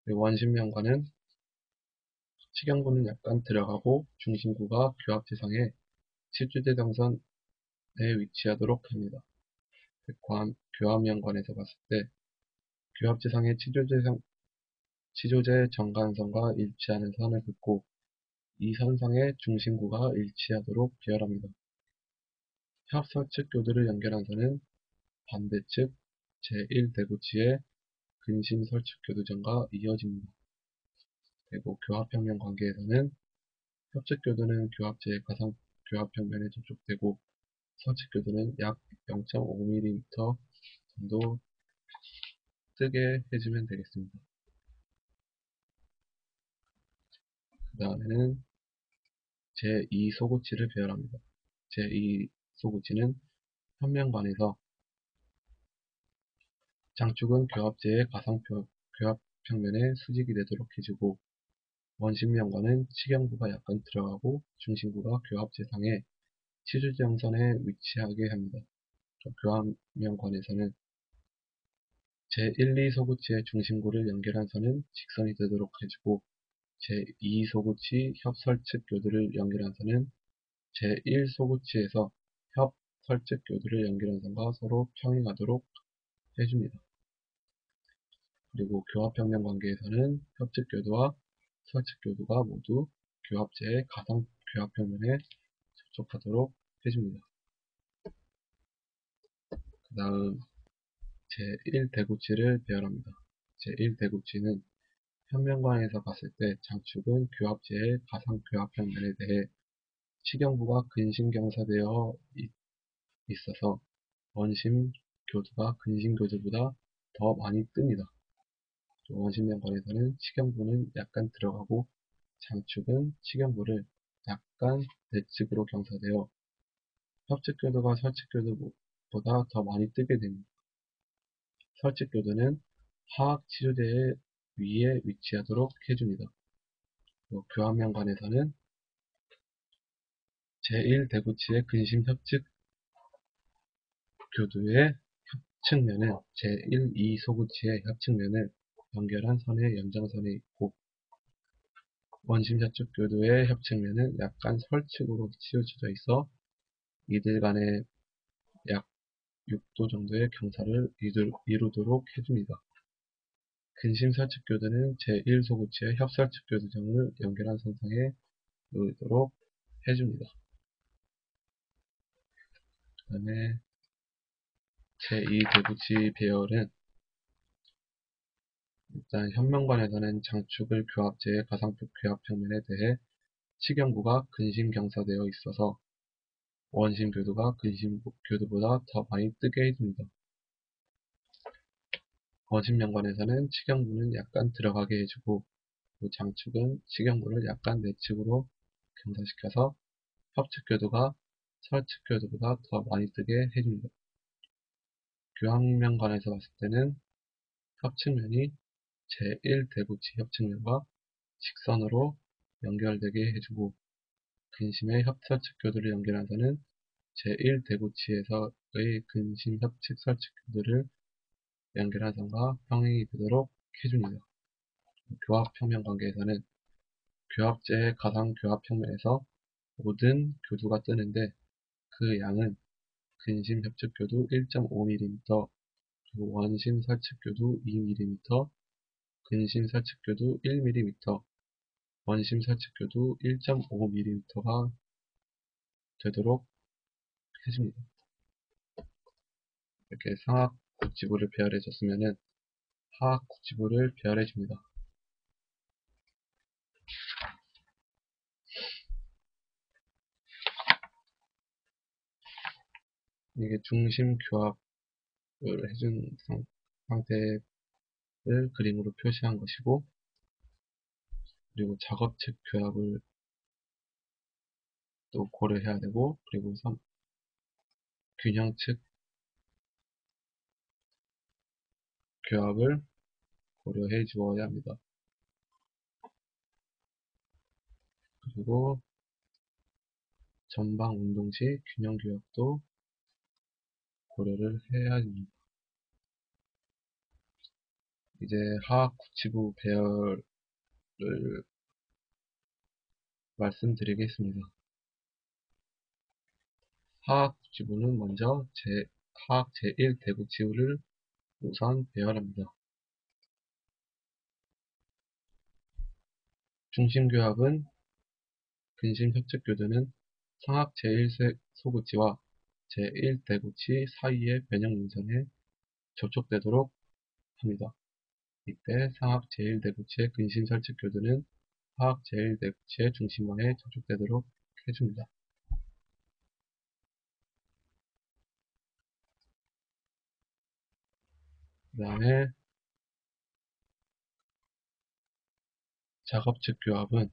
원심면과는 치경부는 약간 들어가고 중심구가 교합지상에 치주대장선에 위치하도록 합니다. 교합면관에서 봤을 때 교합지상의 치조제 정간선과 일치하는 선을 긋고 이 선상의 중심구가 일치하도록 배열합니다. 협설측 교두를 연결한 선은 반대측 제1대구치의 근신설측 교두점과 이어집니다. 그리고 교합평면 관계에서는 협측교두는 교합제의 가상 교합평면에 접촉되고 설측교두는 약 0.5mm 정도 뜨게 해주면 되겠습니다. 그 다음에는 제2소구치를 배열합니다. 제2소구치는 현면관에서 장축은 교합제의 교합평면에 수직이 되도록 해주고 원심면과는 치경부가 약간 들어가고 중심부가 교합제상에 치주정선에 위치하게 합니다. 교합면관에서는 제1, 2소구치의 중심구를 연결한 선은 직선이 되도록 해주고 제2소구치 협설측 교두를 연결한 선은 제1소구치에서 협설측 교두를 연결한 선과 서로 평행하도록 해줍니다. 그리고 교합평면 관계에서는 협측교두와 설측교두가 모두 교합제의 가상 교합평면에 접촉하도록 해줍니다. 그 다음 제1대구치를 배열합니다. 제1대구치는 평면관에서 봤을 때 장축은 교합제의 가상 교합평면에 대해 치경부가 근심경사되어 있어서 원심 교두가 근심 교두보다 더 많이 뜹니다. 원심면관에서는 치경부는 약간 들어가고 장축은 치경부를 약간 내측으로 경사되어 협측교두가 설측교두보다 더 많이 뜨게 됩니다. 설측교두는 하악 치료대의 위에 위치하도록 해줍니다. 교합면관에서는 제1대구치의 근심 협측 교두의 협측면은 제1, 2소구치의 협측면을 연결한 선의 연장선에 있고 원심 좌측 교두의 협측면은 약간 설측으로 치우쳐져 있어 이들 간의 약 6도 정도의 경사를 이루도록 해줍니다. 근심 설측 교두는 제1소구치의 협설측 교두점을 연결한 선상에 놓이도록 해줍니다. 그 다음에 제2대구치 배열은 일단 현면관에서는 장축을 교합제의 가상폭 교합평면에 대해 치경부가 근심경사되어 있어서 원심 교두가 근심 교두보다 더 많이 뜨게 해줍니다. 원심 면관에서는 치경부는 약간 들어가게 해주고 장축은 치경부를 약간 내측으로 경사시켜서 협측 교두가 설측 교두보다 더 많이 뜨게 해줍니다. 교합면관에서 봤을 때는 협측면이 제1대구치 협측면과 직선으로 연결되게 해주고 근심의 협설측 교두를 연결한 선은 제1대구치에서의 근심 협측 설측 교두를 연결한 선과 평행이 되도록 해줍니다. 교합평면 관계에서는 교합제의 가상 교합평면에서 모든 교두가 뜨는데 그 양은 근심 협측 교두 1.5mm, 그리고 원심 설측 교두 2mm, 근심 설측 교두 1mm, 원심 설측 교두 1.5mm가 되도록 해줍니다. 이렇게 상악 국지부를 배열해 줬으면은 하악 국지부를 배열해 줍니다. 이게 중심 교합을 해준 상태를 그림으로 표시한 것이고, 그리고 작업측 교합을 또 고려해야 되고, 그리고 균형측 교합을 고려해 주어야 합니다. 그리고 전방 운동 시 균형 교합도 고려를 해야 합니다. 이제 하악 국지부 배열을 말씀드리겠습니다. 하악 국지부는 먼저 하악 제1 대국지부를 우선 배열합니다. 중심교합은 근심협측교두는 상악 제1소구치와 제1대구치 사이의 변형능선에 접촉되도록 합니다. 이때 상악 제1대구치의 근심설측교두는 하악 제1대구치의 중심원에 접촉되도록 해줍니다. 그 다음에 작업측 교합은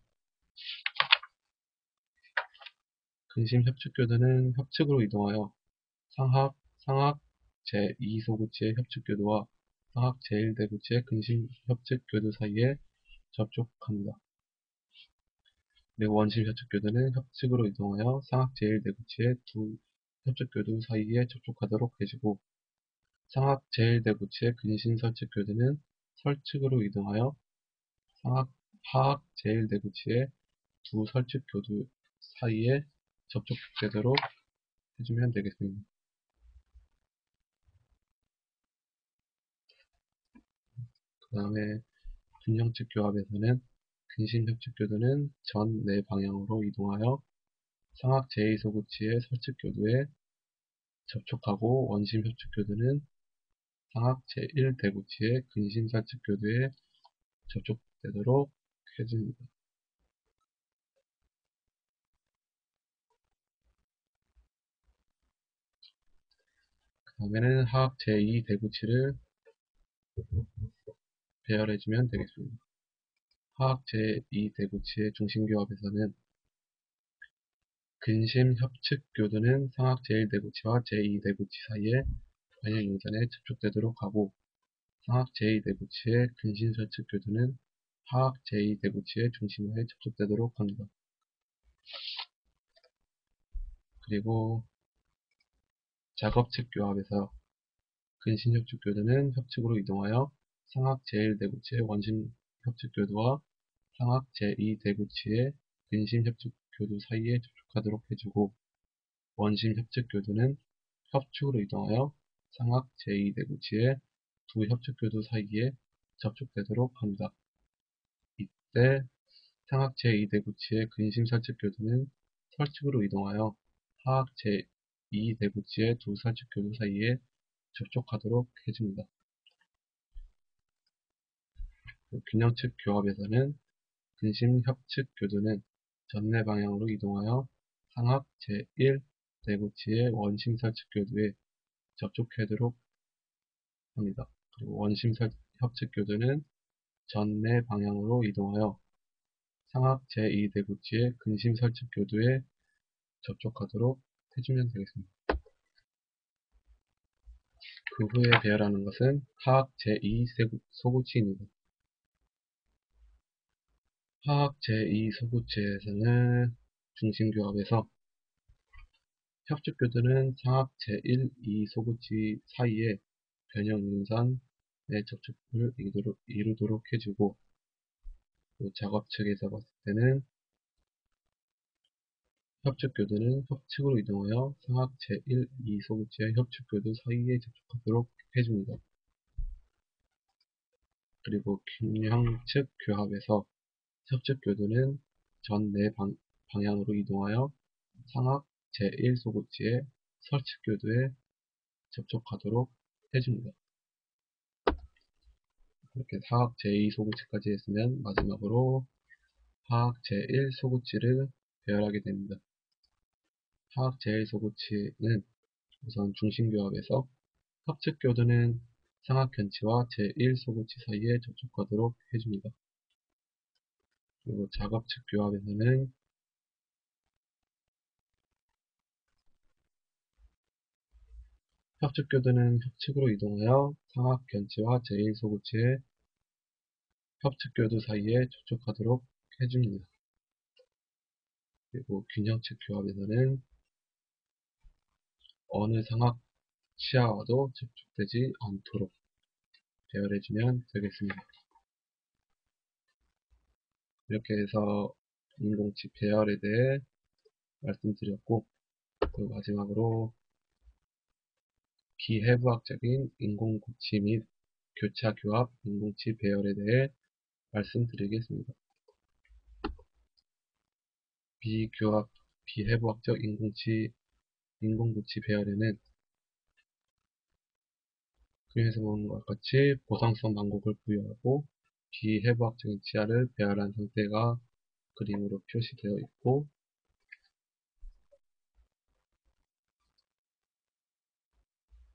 근심협측교두는 협측으로 이동하여 상악 제2소구치의 협측교두와 상악 제1대구치의 근심협측교두 사이에 접촉합니다. 그리고 원심 협측교두는 협측으로 이동하여 상악 제1대구치의 두 협측교두 사이에 접촉하도록 해주고 상악 제1대구치의 근심 설측교두는 설측으로 이동하여 상악 하악 제1대구치의 두 설측 교두 사이에 접촉되도록 해주면 되겠습니다. 그 다음에 균형측 교합에서는 근심협측 교두는 전 네 방향으로 이동하여 상악 제2소구치의 설측 교두에 접촉하고 원심 협측 교두는 상악 제1대구치의 근심 설측 교두에 접촉되도록 해줍니다. 그 다음에는 하악 제2대구치를 배열해주면 되겠습니다. 하악 제2대구치의 중심교합에서는 근심 협측 교두는 상악 제1대구치와 제2대구치 사이에 반영 용전에 접촉되도록 하고 상악 제2대구치의 근심 설측 교두는 하악 제2대구치의 중심에 접촉되도록 합니다. 그리고 작업측 교합에서 근심 협측 교두는 협측으로 이동하여 상악 제1대구치의 원심 협측 교두와 상악 제2대구치의 근심 협측 교두 사이에 접촉하도록 해주고 원심 협측 교두는 협축으로 이동하여 상악 제2대구치의 두 협측 교두 사이에 접촉되도록 합니다. 이때 상악 제2대구치의 근심 설측 교두는 설측으로 이동하여 하악 제2대구치의 두 설측 교두 사이에 접촉하도록 해줍니다. 균형측 교합에서는 근심 협측 교두는 전내 방향으로 이동하여 상악 제1대구치의 원심 설측 교두에 접촉하도록 합니다. 그리고 원심 협측 교두는 전내 방향으로 이동하여 상악 제2대구치의 근심 설측 교두에 접촉하도록 해주면 되겠습니다. 그 후에 배열하는 것은 하악 제2소구치입니다. 하악 제2소구치에서는 중심교합에서 협측교두는 상악 제1, 2소구치 사이에 변형윤산의 접촉을 이루도록 해주고 작업 측에서 봤을 때는 협측교두는 협측으로 이동하여 상악 제1, 2소구치의 협측교두 사이에 접촉하도록 해줍니다. 그리고 균형측 교합에서 협측교두는 전 네 방향으로 이동하여 상악 제1소구치의 설측교두에 접촉하도록 해줍니다. 이렇게 하악 제2소구치까지 했으면 마지막으로 하악 제1소구치를 배열하게 됩니다. 하악 제1소구치는 우선 중심교합에서 협측교두는 상악견치와 제1소구치 사이에 접촉하도록 해줍니다. 그리고 작업측 교합에서는 협측교두는 협측으로 이동하여 상악견치와 제1소구치의 협측교두 사이에 접촉하도록 해줍니다. 그리고 균형측 교합에서는 어느 상악 치아와도 접촉되지 않도록 배열해주면 되겠습니다. 이렇게 해서 인공치 배열에 대해 말씀드렸고, 그 마지막으로 비해부학적인 인공구치 및 교차교합 인공치 배열에 대해 말씀드리겠습니다. 비해부학적 인공구치 배열에는 그림에서 보는 것 같이 보상성 만곡을 부여하고 비해부학적인 치아를 배열한 상태가 그림으로 표시되어 있고,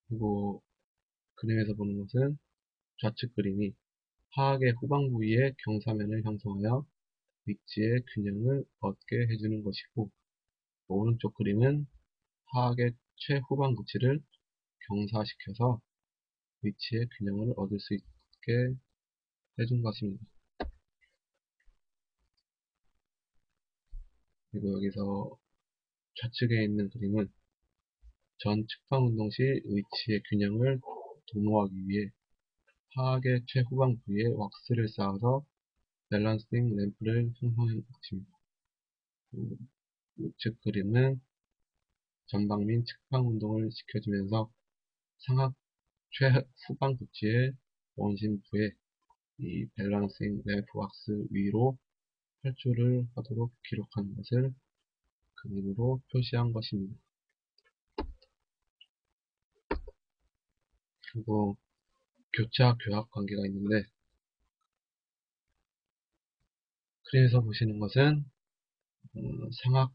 그리고 그림에서 보는 것은 좌측 그림이 하악의 후방 부위에 경사면을 형성하여 위치의 균형을 얻게 해주는 것이고, 오른쪽 그림은 하악의 최후방 구치를 경사시켜서 위치의 균형을 얻을 수 있게 해준 것입니다. 그리고 여기서 좌측에 있는 그림은 전 측방 운동 시 위치의 균형을 도모하기 위해 하악의 최후방 부위에 왁스를 쌓아서 밸런싱 램프를 형성해 것입니다. 우측 그림은 전방 및 측방 운동을 시켜주면서 상하 최후방 구치의 원심부에 이 밸런싱 램프 왁스 위로 활주를 하도록 기록한 것을 그림으로 표시한 것입니다. 그리고 교차 교합 관계가 있는데, 그래서 보시는 것은 상하학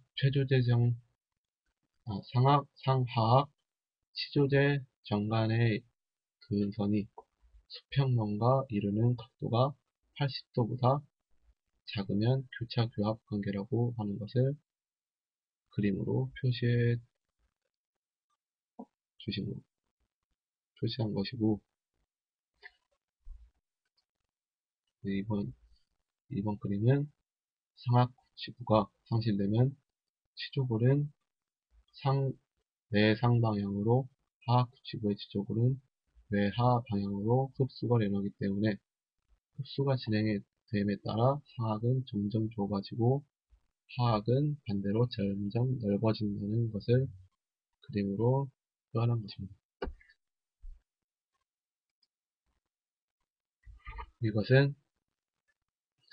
치조제 정간의 그은선이 수평면과 이루는 각도가 80도보다 작으면 교차 교합 관계라고 하는 것을 그림으로 표시한 것이고, 이번 그림은 상악 지구가 상실되면 치조골은 내상 방향으로, 하악 지구의 치조골은 외하 방향으로 흡수가 일어나기 때문에 흡수가 진행됨에 따라 상악은 점점 좁아지고 하악은 반대로 점점 넓어진다는 것을 그림으로 표현한 것입니다. 이것은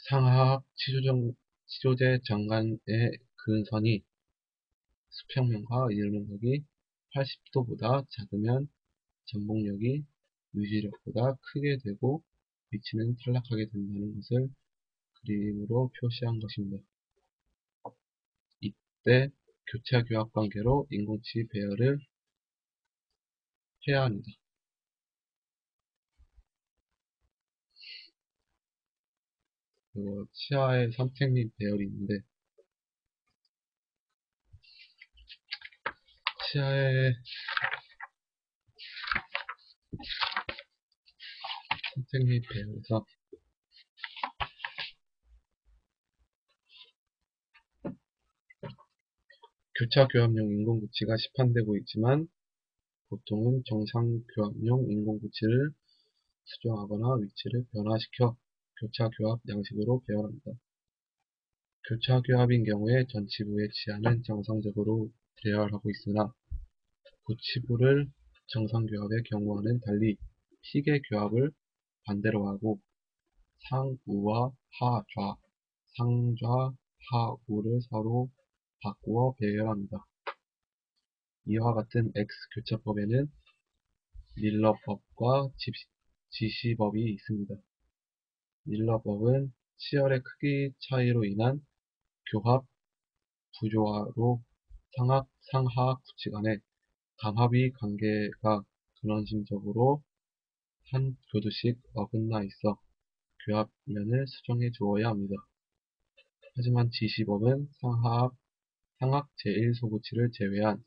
상하악 치조제 정간의 근선이 수평면과 이루는 각이 80도보다 작으면 전복력이 유지력보다 크게 되고 위치는 탈락하게 된다는 것을 그림으로 표시한 것입니다. 이때 교차 교합 관계로 인공치 배열을 해야 합니다. 그리고 치아의 선택 및 배열이 있는데, 치아의 선택 및 배열에서 교차 교합용 인공구치가 시판되고 있지만 보통은 정상 교합용 인공구치를 수정하거나 위치를 변화시켜 교차 교합 양식으로 배열합니다. 교차 교합인 경우에 전치부의 치아는 정상적으로 배열하고 있으나 구치부를 정상 교합의 경우와는 달리 희계 교합을 반대로 하고 상우와 하좌, 상좌, 하우를 서로 바꾸어 배열합니다. 이와 같은 X교차법에는 밀러법과 지시법이 있습니다. 밀러법은 치열의 크기 차이로 인한 교합 부조화로 상하악 구치 간의 감합의 관계가 근원심적으로 한 교두씩 어긋나 있어 교합면을 수정해 주어야 합니다. 하지만 지시법은 상하악 제1소구치를 제외한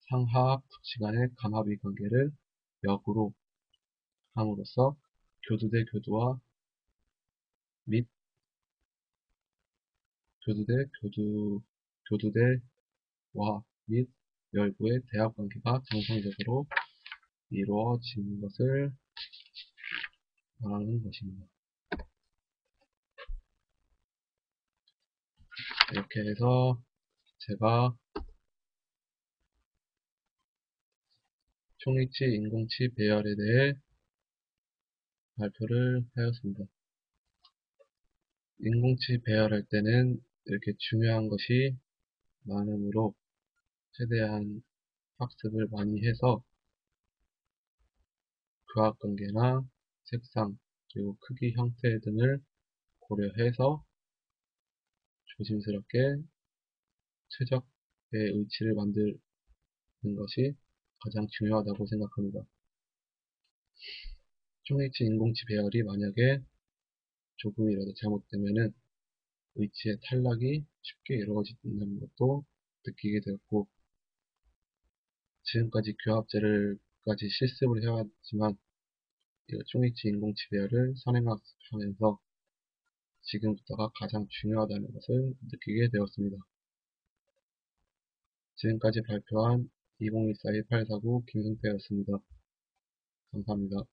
상하악 구치 간의 감합의 관계를 역으로 함으로써 교두 대 교두와 및 교두 대와 및 열구의 대합 관계가 정상적으로 이루어지는 것을 말하는 것입니다. 이렇게 해서 제가 총이치 인공치 배열에 대해 발표를 하였습니다. 인공치 배열할 때는 이렇게 중요한 것이 많으므로 최대한 학습을 많이 해서 교합관계나 색상 그리고 크기 형태 등을 고려해서 조심스럽게 최적의 위치를 만드는 것이 가장 중요하다고 생각합니다. 총이치 인공치 배열이 만약에 조금이라도 잘못되면은 위치의 탈락이 쉽게 이루어진다는 것도 느끼게 되었고, 지금까지 교합제를까지 실습을 해왔지만 총이치 인공치 배열을 선행하면서 지금부터가 가장 중요하다는 것을 느끼게 되었습니다. 지금까지 발표한 2014-1849 김승태였습니다. 감사합니다.